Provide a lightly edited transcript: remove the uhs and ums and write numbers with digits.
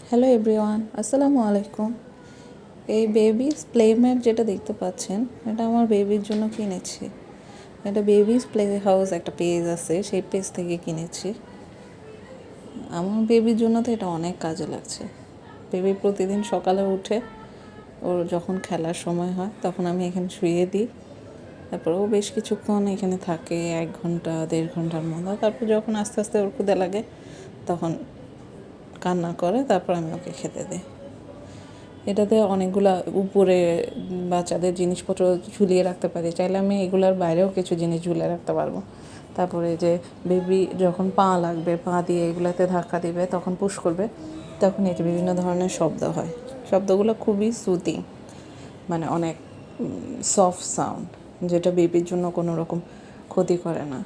Hello everyone, আসসালামু আলাইকুম। এই বেবিস প্লে ম্যাট যেটা দেখতে পাচ্ছেন, এটা আমার বেবির জন্য কিনেছি। এটা বেবিস প্লে হাউস একটা পেজ আছে, সেই পেজ থেকে কিনেছি। আমার বেবির জন্য তো এটা অনেক কাজে লাগছে। বেবি প্রতিদিন সকালে উঠে ওর যখন খেলার সময় হয় তখন আমি এখানে শুইয়ে দিই। তারপর ও বেশ কিছুক্ষণ এখানে থাকে, 1 ঘন্টা 1.5 ঘন্টার মতো। তারপর যখন আস্তে আস্তে ওর ক্ষুধা লাগে তখন কান্না করে, তারপর আমি ওকে খেতে দিই। এটাতে অনেকগুলা উপরে বাচ্চাদের জিনিসপত্র ঝুলিয়ে রাখতে পারি, চাইলে আমি এগুলার বাইরেও কিছু জিনিস ঝুলিয়ে রাখতে পারবো। তারপরে যে বেবি যখন পা লাগবে, পা দিয়ে এগুলাতে ধাক্কা দিবে, তখন পুশ করবে, তখন এটি বিভিন্ন ধরনের শব্দ হয়। শব্দগুলো খুবই সুদিং, মানে অনেক সফট সাউন্ড, যেটা বেবির জন্য কোনো রকম ক্ষতি করে না।